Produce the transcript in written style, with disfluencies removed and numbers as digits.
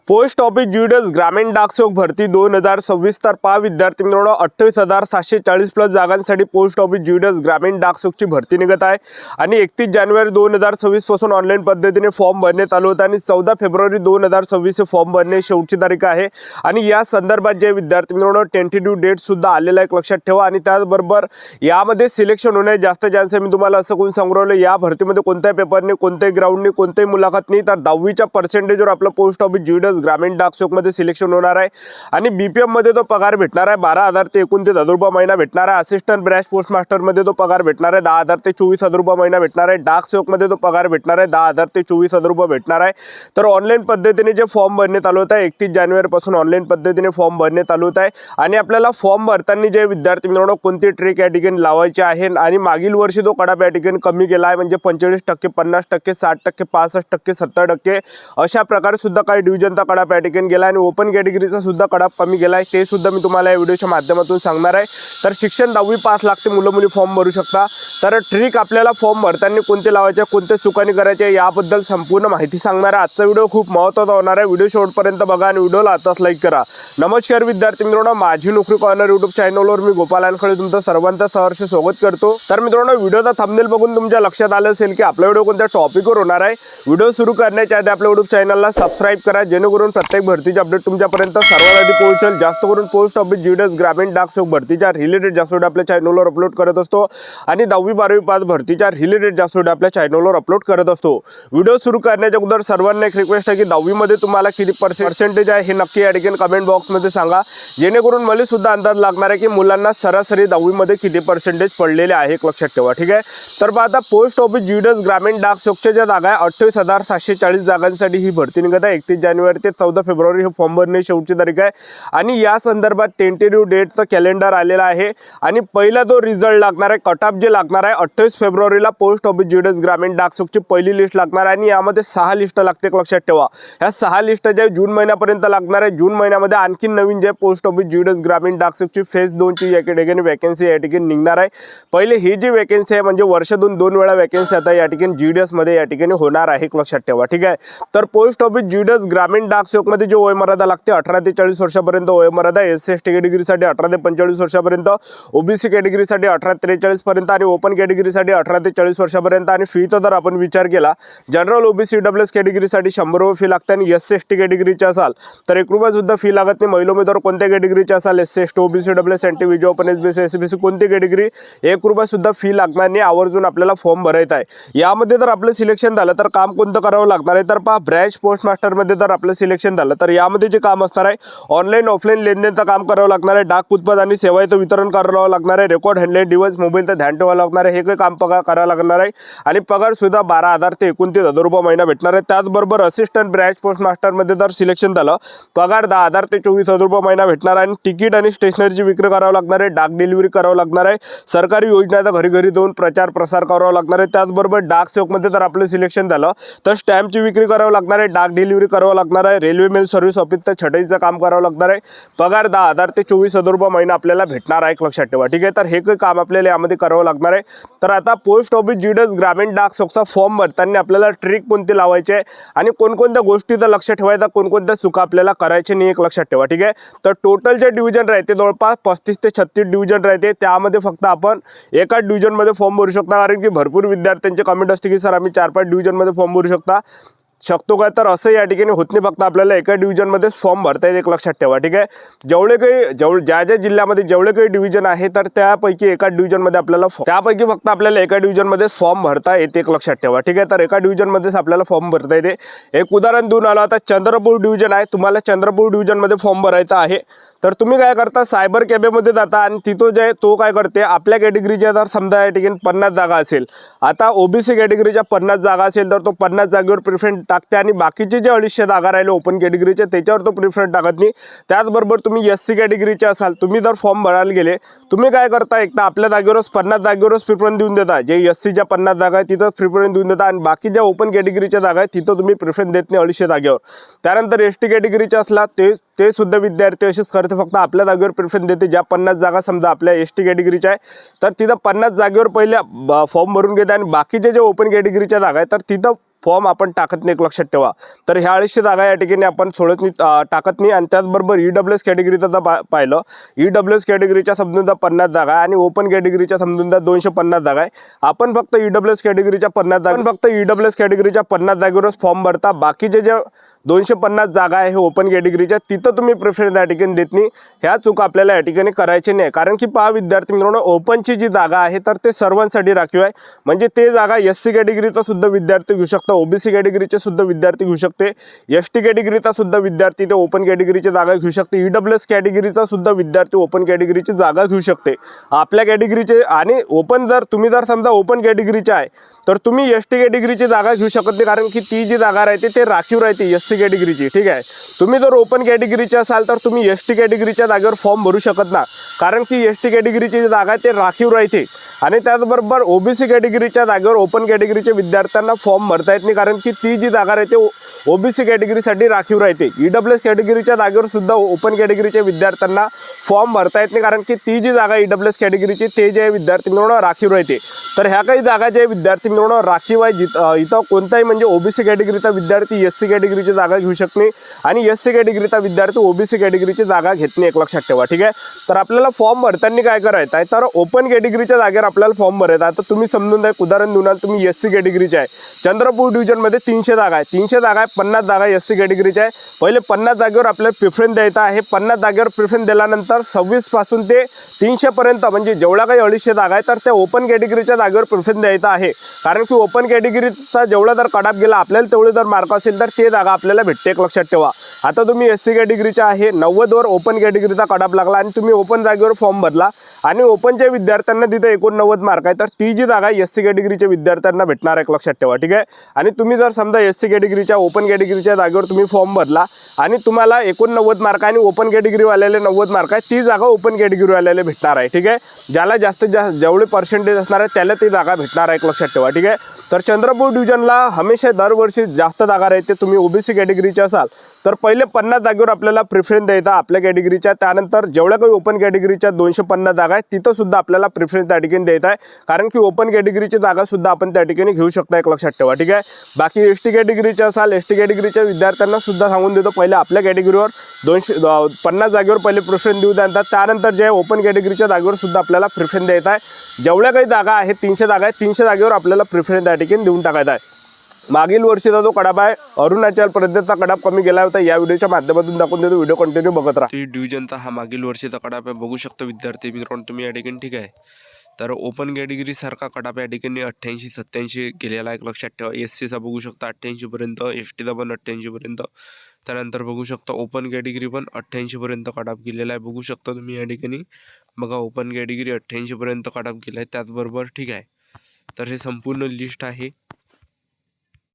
Post office GDS ग्रामीण डाकसेवक भरती 2026 तर पहा विद्यार्थी मित्रांनो 28,740 प्लस जागांसाठी पोस्ट ऑफिस जीडीएस ग्रामीण डाकसेवकची भरती निघत आहे आणि 31 जानेवारी 2026 पासून ऑनलाईन पद्धतीने फॉर्म भरणे चालू होते आणि 14 फेब्रुवारी 2026 हे फॉर्म भरणे शेवटची तारीख आहे आणि या संदर्भात जे विद्यार्थी मित्रांनो टेंटेटिव्ह डेट सुद्धा आलेला आहे लक्षात ठेवा। आणि त्याचबरोबर यामध्ये सिलेक्शन होण्याचे जास्त चान्स आहे। मी तुम्हाला असं कोण सांगू राहिलो या भरतीमध्ये कोणत्याही पेपरने कोणत्याही ग्राउंडने कोणत्याही मुलाखत नाही तर 10वीच्या पर्सेंटेजवर आपलं पोस्ट ऑफिस जीडीएस ग्रामीण डाकसेवक मध्ये सिलेक्शन होणार आहे आणि बीपीएम मध्ये तो पगार भेटणार आहे 12,000 ते 29,000 रुपये महिना भेटणार आहे। असिस्टंट ब्रँच पोस्ट मास्टर मध्ये तो पगार भेटणार आहे 10,000 ते 24,000 रुपये महिना भेटणार आहे। डाकसेवक मध्ये तो पगार भेटणार आहे 10,000 ते 24,000 रुपये भेटणार आहे। तर ऑनलाईन पद्धतीने जे फॉर्म भरणे चालू होत आहे 31 जानेवारी पासून ऑनलाईन पद्धतीने फॉर्म भरणे चालू होत आहे आणि आपल्याला फॉर्म भरताना जे विद्यार्थी मित्रांनो कोणती ट्रिक या ठिकाणी लावायची आहे आणि मागील वर्षी तो कडाप या ठिकाणी कमी केला आहे म्हणजे 45%, 50%, 60%, 65%, 70% अशा प्रकारे सुद्धा काही डिव्हिजनचा कडाप या ठिकाणी गेला आणि ओपन कॅटेगरीचा सुद्धा कडाप कमी गेला आहे ते सुद्धा मी तुम्हाला या व्हिडिओच्या माध्यमातून सांगणार आहे। तर शिक्षण 10वी पास लागते मुलं मुली फॉर्म भरू शकता। तर ट्रिक आपल्याला फॉर्म भरताना कोणते लावायचे कोणते चुकानी करायचे याबद्दल संपूर्ण माहिती सांगणार आहे। आजचा व्हिडिओ खूप महत्त्वाचा होणार आहे। व्हिडिओ शेवटपर्यंत बघा आणि व्हिडिओला आताच लाईक करा। नमस्कार विद्यार्थी मित्रांनो, माझी नोकरी कॉर्नर यूट्यूब चॅनलवर मी गोपाल आणखळे तुमचं सर्वांचं सहर्ष स्वागत करतो। तर मित्रांनो व्हिडिओचा थंबनेल बघून तुमच्या लक्षात आलं असेल की आपला व्हिडिओ कोणत्या टॉपिकवर होणार आहे। व्हिडिओ सुरू करण्याच्या आधी आपल्या यूट्यूब चॅनलला सबस्क्राइब करा जेणेकरून प्रत्येक भरतीचे अपडेट तुमच्यापर्यंत सर्वात आधी पोहोचेल। जास्त करून पोस्ट ऑफिस जीडीएस ग्रामीण डाकसेवक भरतीच्या रिलेटेड जास्त व्हिडिओ आपल्या चॅनलवर अपलोड करत असतो आणि 10वी 12वी पास भरतीच्या रिलेटेड जास्त व्हिडिओ आपल्या चॅनलवर अपलोड करत असतो। व्हिडिओ सुरू करण्याच्या अगोदर सर्वांना एक रिक्वेस्ट आहे की 10वी मध्ये तुम्हाला किती पर्सेंटेज आहे हे नक्की या ठिकाणी कमेंट बॉक्समध्ये सांगा जेणेकरून मला सुद्धा अंदाज लागणार आहे की मुलांना सरासरी 10वी मध्ये किती पर्सेंटेज पडलेले आहे लक्षात ठेवा, ठीक आहे। तर आता पोस्ट ऑफिस जीडीएस ग्रामीण डाकसेवकच्या ज्या जागा आहे 28,740 जागांसाठी ही भरती निघत आहे। 31 जानेवारी ते 14 फेब्रुवारी हे फॉर्म भरणे शेवटची तारीख आहे आणि या संदर्भात टेंटेटिव्ह डेटचं कॅलेंडर आलेला आहे आणि पहिला जो रिझल्ट लागणार आहे कट ऑफ जे लागणार आहे 28 फेब्रुवारीला पोस्ट ऑफिस जीडीएस ग्रामीण डाकसेवकची पहिली लिस्ट लागणार आहे आणि यामध्ये 6 लिस्ट लागते लक्षात ठेवा। ह्या 6 लिस्ट जे जून महिन्यापर्यंत लागणार आहे। जून महिन्यामध्ये आणखी नवीन जे पोस्ट ऑफिस जीडीएस ग्रामीण डाकसेवकची फेज 2 ची या ठिकाणी वॅकन्सी या ठिकाणी निघणार आहे। पहिले ही जी वॅकन्सी आहे म्हणजे वर्षातून 2 वेळा वॅकन्सी आता या ठिकाणी जीडीएस मध्ये या ठिकाणी होणार आहे लक्षात ठेवा, ठीक आहे। तर पोस्ट ऑफिस जीडीएस ग्रामीण डाकसेवक मध्ये जो वयोमर्यादा लागते 18 ते 40 वर्षापर्यंत वयोमर्यादा, एससी/एसटी कॅटेगरीसाठी 18 ते 45 वर्षापर्यंत, ओबीसी कॅटेगरीसाठी 18 ते 43 पर्यंत आणि ओपन कॅटेगरीसाठी 18 ते 40 वर्षापर्यंत। आणि फीचा जर आपण विचार केला जनरल ओबीसी डब्ल्यूएस कॅटेगरीसाठी 100 रुपये फी लागते आणि एससी/एसटी कॅटेगरीचे असाल तर 1 रुपया सुद्धा फी लागत नाही। महिला उमेदवार कोणत्या कॅटेगरीचे असाल एससी/एसटी ओबीसी डब्ल्यूएस एनटी विजय ओपन एसबीसी एसबीसी कोणती कॅटेगरी 1 रुपया सुद्धा फी लागणार नाही। आवर्जून आपल्याला फॉर्म भरायचा आहे। यामध्ये जर आपलं सिलेक्शन झालं तर काम कोणतं करावं लागणार आहे तर पहा ब्रँच पोस्ट मास्टर मध्ये जर आपलं सिलेक्शन झालं तर यामध्ये जे काम असणार आहे ऑनलाईन ऑफलाईन लेनदेनचं काम करावं लागणार आहे, डाक उत्पादन आणि सेवाचं वितरण करावं लागणार आहे, रेकॉर्ड हँडलिंग डिव्हाइस मोबाईलचं ध्यान ठेवावं लागणार आहे, हे काही काम करावं लागणार आहे आणि पगार सुद्धा 12,000 ते 29,000 रुपये महिना भेटणार आहे। त्याचबरोबर असिस्टंट ब्रँच पोस्ट मास्टर मध्ये जर सिलेक्शन झालं पगार 10,000 ते 24,000 रुपये महिना भेटणार आहे आणि तिकीट आणि स्टेशनरीची विक्री करावं लागणार आहे, डाक डिलिव्हरी करावं लागणार आहे, सरकारी योजनाचा घरी घरी जाऊन प्रचार प्रसार करावा लागणार आहे। त्याचबरोबर डाकसेवक मध्ये जर आपलं सिलेक्शन झालं तर स्टॅम्पची विक्री करावं लागणार आहे, डाक डिलिव्हरी करावं लागणार आहे, रेल्वे मेल सर्व्हिस ऑफिसचं छटाईचं काम करावं लागणार आहे, पगार 10,000 ते 24,000 रुपये महिना आपल्याला भेटणार आहे लक्षात ठेवा, ठीक आहे। तर हे काही काम आपल्याला यामध्ये करावं लागणार आहे। तर आता पोस्ट ऑफिस जीडीएस ग्रामीण डाकसेवकचा फॉर्म भरताना आपल्याला ट्रिक कोणती लावायची आहे आणि कोणकोणत्या गोष्टीचं लक्ष ठेवायचं कोणकोणत्या चुका आपल्याला करायचे नाही लक्षात ठेवा, ठीक आहे। तर टोटल जे डिव्हिजन राहते जवळपास 35 ते 36 डिव्हिजन राहते त्यामध्ये फक्त आपण एका डिव्हिजन मध्ये फॉर्म भरू शकता कारण की भरपूर विद्यार्थ्यांचे कमेंट असते की सर आम्ही 4-5 डिव्हिजन मध्ये फॉर्म भरू शकतो काय तर असं या ठिकाणी होत नाही। फक्त आपल्याला एका डिव्हिजनमध्ये फॉर्म भरता येते लक्षात ठेवा, ठीक आहे। ज्या जिल्ह्यामध्ये जेवढे काही डिव्हिजन आहे तर त्यापैकी एका डिव्हिजनमध्ये आपल्याला फक्त आपल्याला एका डिव्हिजनमध्ये फॉर्म भरता येते लक्षात ठेवा, ठीक आहे। तर एका डिव्हिजनमध्येच आपल्याला फॉर्म भरता येते। एक उदाहरण देऊन आलो आता चंद्रपूर डिव्हिजन आहे, तुम्हाला चंद्रपूर डिव्हिजनमध्ये फॉर्म भरायचा आहे तर तुम्ही काय करता सायबर कॅफेमध्ये जाता आणि तिथं जे तो काय करते आपल्या कॅटेगरीच्या जर समजा या ठिकाणी 50 जागा असेल, आता ओबीसी कॅटेगरीच्या 50 जागा असेल तर तो 50 जागेवर प्रिफरन्स टाकते आणि बाकीचे जे 250 जागा राहिले ओपन कॅटेगरीचे त्याच्यावर तो प्रिफरन्स टाकत नाही। त्याचबरोबर तुम्ही एससी कॅटेगरीचे असाल तुम्ही जर फॉर्म भरायला गेले तुम्ही काय करता एक तर आपल्या जागेवरच 50 जागेवरच प्रिफरन्स देऊन देता, जे एससीच्या 50 जागा आहे तिथं प्रिफरन्स देऊन देता आणि बाकी ज्या ओपन कॅटेगरीच्या जागा आहे तिथं तुम्ही प्रिफरन्स देत नाही 250 जागेवर। त्यानंतर एसटी कॅटेगरीचे असला ते सुद्धा विद्यार्थी असेच करते, फक्त आपल्या जागेवर प्रिफरन्स देते। ज्या 50 जागा समजा आपल्या एसटी कॅटेगरीच्या आहे तर तिथं 50 जागेवर पहिले फॉर्म भरून घेते आणि बाकीचे जे ओपन कॅटेगरीच्या जागा आहे तर तिथं फॉर्म आपण टाकत नाही, एक लक्षात ठेवा. तर ह्या 250 जागा या ठिकाणी आपण सोडत नाही, टाकत नाही. आणि त्याचबरोबर EWS कॅटेगरीचं जर पाहिलं, EWS कॅटेगरीच्या समजून 50 जागा आहे आणि ओपन कॅटेगरीच्या समजून 250 जागा आहे. आपण फक्त EWS कॅटेगरीच्या 50 जागेवरच फॉर्म भरता. बाकीचे जे 250 जागा आहे हे ओपन कॅटेगरीच्या, तिथं तुम्ही प्रेफरन्स या ठिकाणी देत नाही. ह्या चूक आपल्याला या ठिकाणी करायची नाही. कारण की पहा विद्यार्थी मित्रांनो, ओपनची जी जागा आहे तर ते सर्वांसाठी राखीव आहे. म्हणजे ते जागा SC कॅटेगरीचा सुद्धा विद्यार्थी घेऊ शकतो, OBC कॅटेगरीचे सुद्धा विद्यार्थी घेऊ शकते, ST कॅटेगरीचा सुद्धा विद्यार्थी ते ओपन कॅटेगरीची जागा घेऊ शकते, EWS कॅटेगरीचा सुद्धा विद्यार्थी ओपन कॅटेगरीची जागा घेऊ शकते. आपल्या कॅटेगरीचे आणि ओपन जर तुम्ही जर समजा ओपन कॅटेगरीचे आहे तर तुम्ही ST कॅटेगरीची जागा घेऊ शकत नाही. कारण की ती जी जागा राहते ते राखीव राहते SC कॅटेगरीची. ठीक आहे. तुम्ही जर ओपन कॅटेगरीचे असाल तर तुम्ही ST कॅटेगरीच्या जागेवर फॉर्म भरू शकत ना. कारण की ST कॅटेगरीची जी जागा आहे ते राखीव राहते. आणि त्याचबरोबर OBC कॅटेगरीच्या जागेवर ओपन कॅटेगरीच्या विद्यार्थ्यांना फॉर्म भरता येत नाही. कारण की ती जी जागा राहते OBC कॅटेगरीसाठी राखीव राहते. EWS कॅटेगरीच्या जागेवर सुद्धा ओपन कॅटेगरीच्या विद्यार्थ्यांना फॉर्म भरता येत नाही. कारण की ती जी जागा EWS कॅटेगरीची ते जे विद्यार्थी मिळवणं राखीव राहते. तर ह्या काही जागा जे विद्यार्थी मिळवणं राखीव आहे, इथं कोणताही म्हणजे OBC कॅटेगरीचा विद्यार्थी SC कॅटेगरीची जागा घेऊ शकत नाही आणि SC कॅटेगरीचा विद्यार्थी OBC कॅटेगरीची जागा घेत नाही, एक लक्षात ठेवा. ठीक आहे. तर आपल्याला फॉर्म भरताना काय करायचं आहे, तर ओपन कॅटेगरीच्या जागेवर आपल्याला फॉर्म भरायचा. आता तुम्ही समजून द्या, एक उदाहरण देऊन, तुम्ही SC कॅटेगरीचे आहे, चंद्रपूर डिव्हिजनमध्ये 300 जागा आहे, 300 जागा आहे, 50 जागा SC कॅटेगरीच्या आहे. पहिले 50 जागेवर आपल्याला प्रिफरन्स द्यायचा आहे. 50 जागेवर प्रिफरन्स दिल्यानंतर 26 पासून ते 300 पर्यंत म्हणजे जेवढा काही 250 जागा आहे तर त्या ओपन कॅटेगरीच्या जागेवर प्रिफरन्स द्यायचा आहे. कारण की ओपन कॅटेगरीचा जेवढा जर कडाप गेला आपल्याला तेवढे जर मार्क असेल तर ते जागा आपल्याला भेटते, एक लक्षात ठेवा. आता तुम्ही SC कॅटेगरीचा आहे, 90 वर ओपन कॅटेगरीचा कडाप लागला आणि तुम्ही ओपन जागेवर फॉर्म भरला आणि ओपनच्या विद्यार्थ्यांना तिथे 89 मार्क आहे, तर ती जी जागा SC कॅटेगरीच्या विद्यार्थ्यांना भेटणार, एक लक्षात ठेवा. ठीक आहे. आणि तुम्ही जर समजा SC कॅटेगरीच्या ओपन कॅटेगरीच्या जागेवर तुम्ही फॉर्म भरला आणि तुम्हाला 89 मार्क आणि ओपन कॅटेगरीवाल्याला 90 मार्क आहे, ती जागा ओपन कॅटेगरीवाल्याला भेटणार आहे. ठीक आहे. ज्याला जास्तीत जास्त जेवढे पर्सेंटेज असणार आहे त्याला ती जागा भेटणार आहे, एक लक्षात ठेवा. ठीक आहे. तर चंद्रपूर डिव्हिजनला हमेशा दरवर्षी जास्त जागा राहते. तुम्ही OBC कॅटेगरीचे असाल तर पहिले 50 जागेवर आपल्याला प्रिफरन्स द्यायचा आपल्या कॅटेगरीच्या. त्यानंतर जेवढ्या काही ओपन कॅटेगरीच्या 250 जागा आहेत तिथं सुद्धा आपल्याला प्रिफरन्स त्या ठिकाणी द्यायचा आहे. कारण की ओपन कॅटेगरीची जागा सुद्धा आपण त्या ठिकाणी घेऊ शकता, एक लक्षात ठेवा. ठीक आहे. बाकी ST कॅटेगरीचे असाल, ST कॅटेगरीच्या विद्यार्थ्यांना सुद्धा सांगून देतो, पहिले आपल्या कॅटेगरीवर 50 जागेवर पहिले प्रिफरन्स देऊ द्या. त्यानंतर जे ओपन कॅटेगरीच्या जागेवर सुद्धा आपल्याला प्रिफरन्स द्यायचा आहे. जेवढ्या काही जागा आहेत 300 जागा आहेत, 300 जागेवर आपल्याला प्रिफरन्स त्या ठिकाणी देऊन टाकायचा आहे. मागील वर्षीचा जो कडाप आहे अरुणाचल प्रदेशचा कडाप कमी गेला होता, या व्हिडिओच्या माध्यमातून दाखवून देतो. व्हिडिओ कंटिन्यू बघत राहा. डिव्हिजनचा हा मागील वर्षीचा कडाप आहे, बघू शकता विद्यार्थी मित्रांनो तुम्ही या ठिकाणी. ठीक आहे. तर ओपन कॅटेगरी सारखा कडाप या ठिकाणी 88-87 गेलेला, एक लक्षात ठेवा. SCचा बघू शकता 88 पर्यंत, STचा पण 88 पर्यंत. त्यानंतर बघू शकता ओपन कॅटेगरी पण 88 पर्यंत कडाप गेलेला आहे, बघू शकता तुम्ही या ठिकाणी. बघा ओपन कॅटेगरी 88 पर्यंत कडाप गेला आहे. त्याचबरोबर ठीक आहे. तर हे संपूर्ण लिस्ट आहे.